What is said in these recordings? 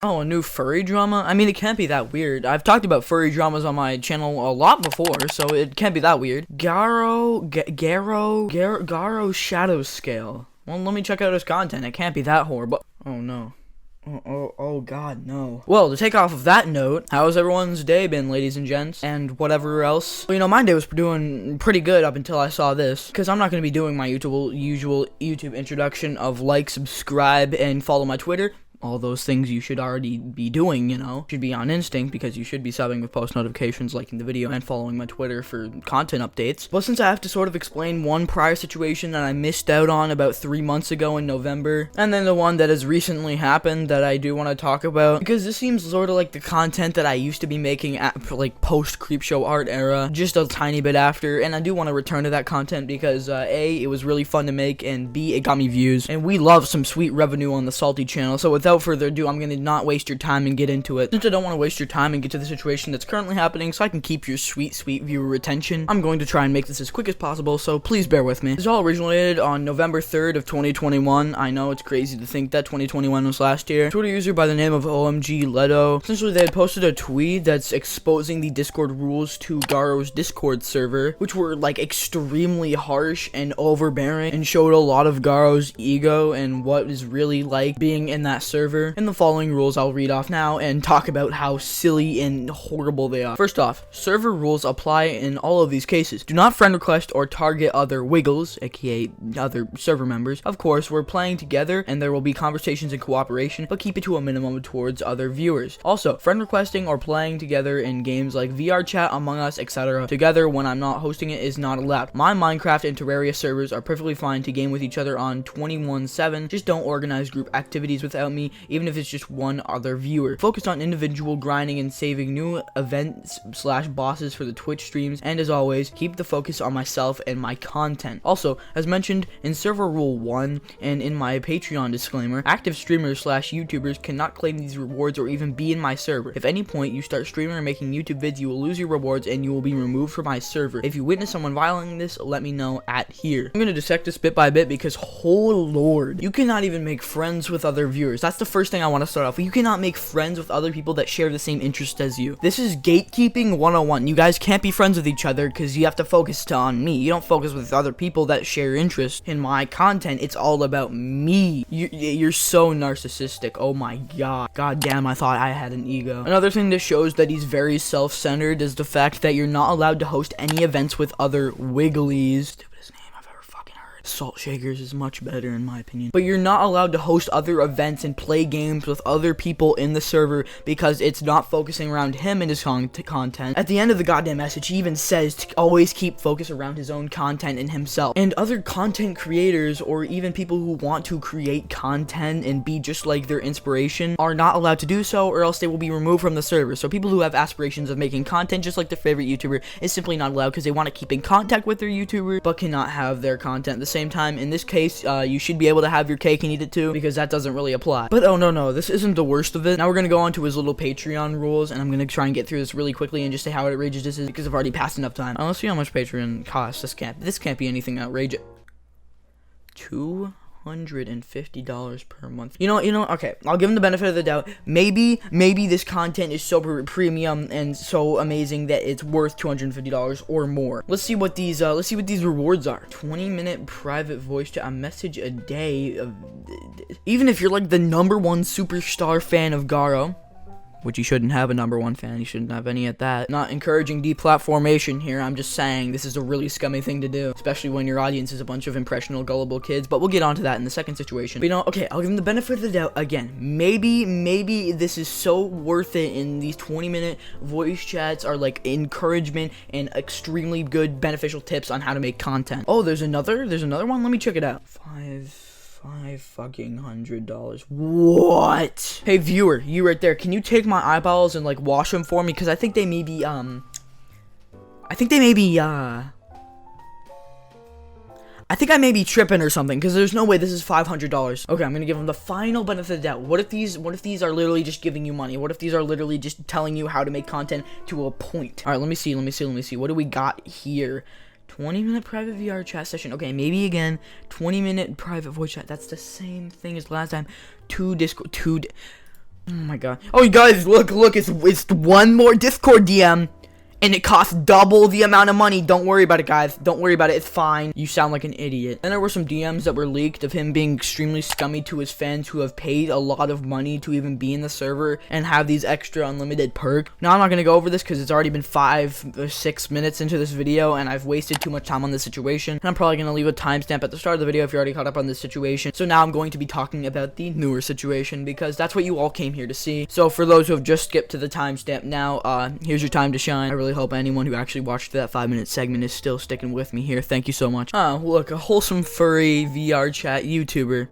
Oh, a new furry drama? I mean, it can't be that weird. I've talked about furry dramas on my channel a lot before, so it can't be that weird. GaroShadowScale. Well, let me check out his content. It can't be that horrible. Oh, no. Oh, God, no. Well, to take off of that note, how's everyone's day been, ladies and gents? And whatever else? Well, you know, my day was doing pretty good up until I saw this. Because I'm not going to be doing my usual YouTube introduction of like, subscribe, and follow my Twitter. All those things you should already be doing, you know. Should be on instinct because you should be subbing with post notifications, liking the video, and following my Twitter for content updates. But since I have to sort of explain one prior situation that I missed out on about 3 months ago in November, and then the one that has recently happened that I do want to talk about, because this seems sort of like the content that I used to be making at like post Creepshow art era, just a tiny bit after, and I do want to return to that content because A, it was really fun to make, and B, it got me views, and we love some sweet revenue on the Salty channel. So without further ado, I'm going to not waste your time and get into it. Since I don't want to waste your time and get to the situation that's currently happening so I can keep your sweet viewer retention, I'm going to try and make this as quick as possible, so please bear with me. This all originated on November 3rd of 2021. I know it's crazy to think that 2021 was last year. Twitter user by the name of OMG Leto. Essentially, they had posted a tweet that's exposing the Discord rules to Garo's Discord server, which were like extremely harsh and overbearing and showed a lot of Garo's ego and what is really like being in that server. And the following rules I'll read off now and talk about how silly and horrible they are. First off, server rules apply in all of these cases. Do not friend request or target other wiggles, aka other server members. Of course, we're playing together and there will be conversations and cooperation, but keep it to a minimum towards other viewers. Also, friend requesting or playing together in games like Vrchat, Among Us, etc. together when I'm not hosting it is not allowed. My Minecraft and Terraria servers are perfectly fine to game with each other on 21/7. Just don't organize group activities without me, even if it's just one other viewer. Focus on individual grinding and saving new events / bosses for the Twitch streams, and as always, keep the focus on myself and my content. Also, as mentioned in server rule 1 and in my Patreon disclaimer, active streamers / YouTubers cannot claim these rewards or even be in my server. If at any point you start streaming or making YouTube vids, you will lose your rewards and you will be removed from my server. If you witness someone violating this, let me know at here. I'm gonna dissect this bit by bit because, oh lord, you cannot even make friends with other viewers. That's the first thing I want to start off with. You cannot make friends with other people that share the same interests as you. This is gatekeeping 101. You guys can't be friends with each other because you have to focus on me. You don't focus with other people that share interest in my content. It's all about me. You're so narcissistic. Oh my god. God damn, I thought I had an ego. Another thing that shows that he's very self-centered is the fact that you're not allowed to host any events with other wigglies. Salt Shakers is much better in my opinion. But you're not allowed to host other events and play games with other people in the server because it's not focusing around him and his content. At the end of the goddamn message, he even says to always keep focus around his own content and himself. And other content creators or even people who want to create content and be just like their inspiration are not allowed to do so, or else they will be removed from the server. So people who have aspirations of making content just like their favorite YouTuber is simply not allowed because they want to keep in contact with their YouTuber but cannot have their content the same time. In this case, you should be able to have your cake and eat it too, because that doesn't really apply. But oh no, this isn't the worst of it. Now we're gonna go on to his little Patreon rules, and I'm gonna try and get through this really quickly and just say how outrageous this is because I've already passed enough time. Let's see how much Patreon costs. This can't be anything outrageous. $250 per month. You know, okay, I'll give him the benefit of the doubt. Maybe this content is so premium and so amazing that it's worth $250 or more. Let's see what these rewards are. 20-minute private voice chat, a message a day. Even if you're like the #1 superstar fan of Garo, which you shouldn't have a #1 fan, you shouldn't have any at that. Not encouraging deplatformation here, I'm just saying this is a really scummy thing to do, especially when your audience is a bunch of impressionable, gullible kids, but we'll get onto that in the second situation. But you know, okay, I'll give him the benefit of the doubt again. Maybe this is so worth it, and these 20-minute voice chats are like encouragement and extremely good beneficial tips on how to make content. Oh, there's another one, let me check it out. $500. What? Hey viewer, you right there, can you take my eyeballs and like wash them for me? Because I think they may be I think I may be tripping or something, because there's no way this is $500. Okay, I'm gonna give them the final benefit of the doubt. What if these are literally just giving you money? What if these are literally just telling you how to make content to a point? All right, let me see. What do we got here? 20-minute private VR chat session. Okay, maybe again, 20-minute private voice chat. That's the same thing as last time. Oh my god. Oh, you guys, look, it's one more Discord DM. And it costs double the amount of money. Don't worry about it, guys. Don't worry about it. It's fine. You sound like an idiot. And there were some DMs that were leaked of him being extremely scummy to his fans who have paid a lot of money to even be in the server and have these extra unlimited perks. Now, I'm not going to go over this because it's already been 5 or 6 minutes into this video and I've wasted too much time on this situation. And I'm probably going to leave a timestamp at the start of the video if you're already caught up on this situation. So now I'm going to be talking about the newer situation because that's what you all came here to see. So for those who have just skipped to the timestamp now, here's your time to shine. I really hope anyone who actually watched that 5-minute segment is still sticking with me here. Thank you so much. Look, a wholesome furry Vrchat YouTuber.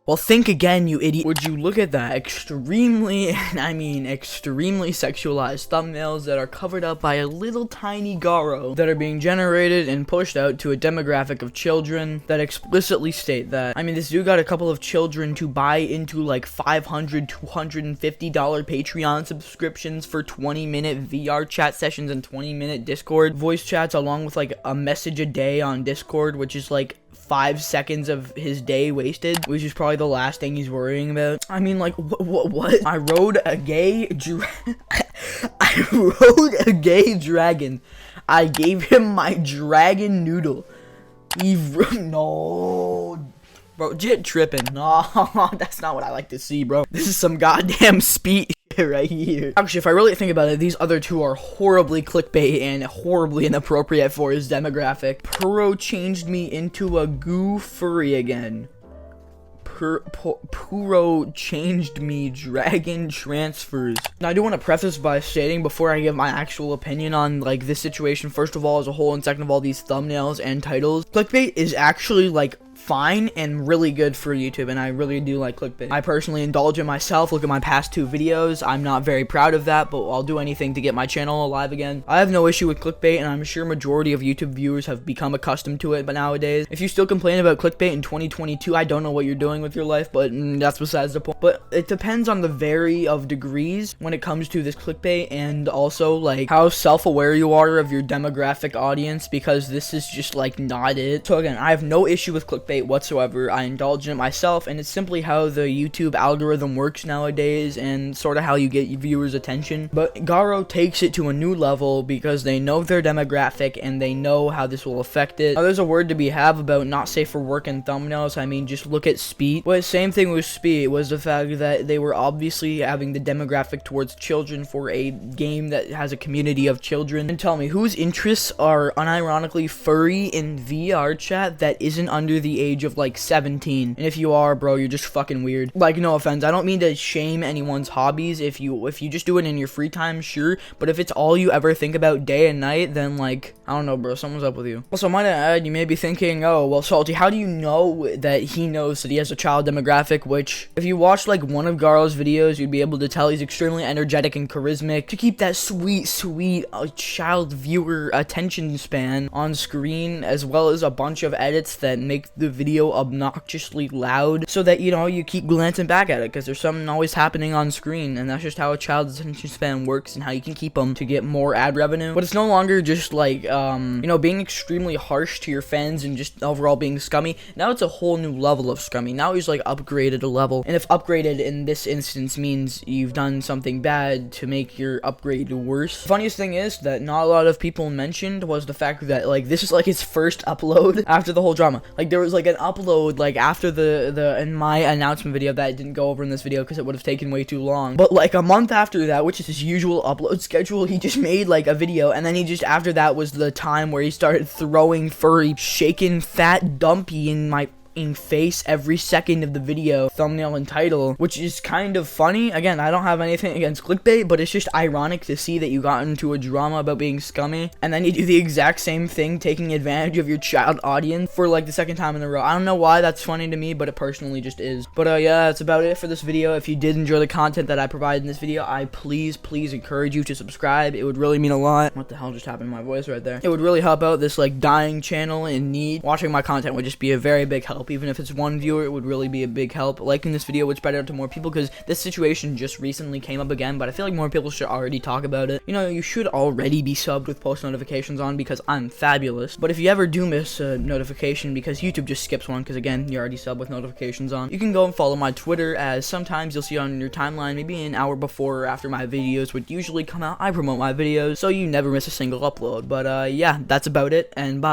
Well, think again, you idiot. Would you look at that? Extremely, and I mean extremely sexualized thumbnails that are covered up by a little tiny garo that are being generated and pushed out to a demographic of children that explicitly state that. I mean, this dude got a couple of children to buy into like $500, $250 Patreon subscriptions for 20-minute Vrchat sessions and 20-minute Discord voice chats, along with like a message a day on Discord, which is like 5 seconds of his day wasted, which is probably the last thing he's worrying about. I mean, like, what? I rode a gay dragon. I gave him my dragon noodle. No. Bro, jit tripping. No, that's not what I like to see, bro. This is some goddamn speech right here. Actually, if I really think about it, these other two are horribly clickbait and horribly inappropriate for his demographic. Puro changed me into a goo furry again. Puro changed me dragon transfers. Now, I do want to preface by stating before I give my actual opinion on like this situation, first of all as a whole, and second of all, these thumbnails and titles. Clickbait is actually like fine and really good for YouTube, and I really do like clickbait. I personally indulge in myself. Look at my past 2 videos. I'm not very proud of that, but I'll do anything to get my channel alive again. I have no issue with clickbait, and I'm sure majority of YouTube viewers have become accustomed to it, but nowadays, if you still complain about clickbait in 2022, I don't know what you're doing with your life, but that's besides the point. But it depends on the vary of degrees when it comes to this clickbait, and also like how self-aware you are of your demographic audience, because this is just like not it. So again, I have no issue with clickbait whatsoever. I indulge in it myself, and it's simply how the YouTube algorithm works nowadays and sort of how you get viewers' attention. But Garo takes it to a new level because they know their demographic and they know how this will affect it. Now, there's a word to be have about not safe for work and thumbnails. I mean, just look at Speed. But same thing with Speed was the fact that they were obviously having the demographic towards children for a game that has a community of children. And tell me, whose interests are unironically furry in Vrchat that isn't under the age of like 17? And if you are, bro, you're just fucking weird. Like, no offense, I don't mean to shame anyone's hobbies. If you just do it in your free time, sure, but if it's all you ever think about day and night, then like, I don't know, bro, someone's up with you. Also, might I add, you may be thinking, oh, well, Salty, how do you know that he knows that he has a child demographic? Which, if you watch like one of Garo's videos, you'd be able to tell he's extremely energetic and charismatic to keep that sweet child viewer attention span on screen, as well as a bunch of edits that make the video obnoxiously loud so that, you know, you keep glancing back at it because there's something always happening on screen, and that's just how a child's attention span works and how you can keep them to get more ad revenue. But it's no longer just like, you know, being extremely harsh to your fans and just overall being scummy. Now it's a whole new level of scummy. Now he's like upgraded a level, and if upgraded in this instance means you've done something bad to make your upgrade worse. The funniest thing is that not a lot of people mentioned was the fact that like this is like his first upload after the whole drama. Like there was like an upload like after the in my announcement video that I didn't go over in this video because it would have taken way too long, but like a month after that, which is his usual upload schedule, he just made like a video, and then he just after that was the time where he started throwing furry shaken fat dumpy in my face every second of the video, thumbnail and title, which is kind of funny. Again, I don't have anything against clickbait, but it's just ironic to see that you got into a drama about being scummy and then you do the exact same thing, taking advantage of your child audience for like the second time in a row. I don't know why that's funny to me, but it personally just is. But yeah, that's about it for this video. If you did enjoy the content that I provided in this video, I please encourage you to subscribe. It would really mean a lot. What the hell just happened to my voice right there? It would really help out this like dying channel in need. Watching my content would just be a very big help. help. Even if it's one viewer, it would really be a big help. Liking this video would spread out to more people, because this situation just recently came up again, but I feel like more people should already talk about it. You know, you should already be subbed with post notifications on, because I'm fabulous. But if you ever do miss a notification because YouTube just skips one, because again, you're already subbed with notifications on, you can go and follow my Twitter, as sometimes you'll see on your timeline maybe an hour before or after my videos would usually come out. I promote my videos, so you never miss a single upload. But yeah, that's about it, and bye.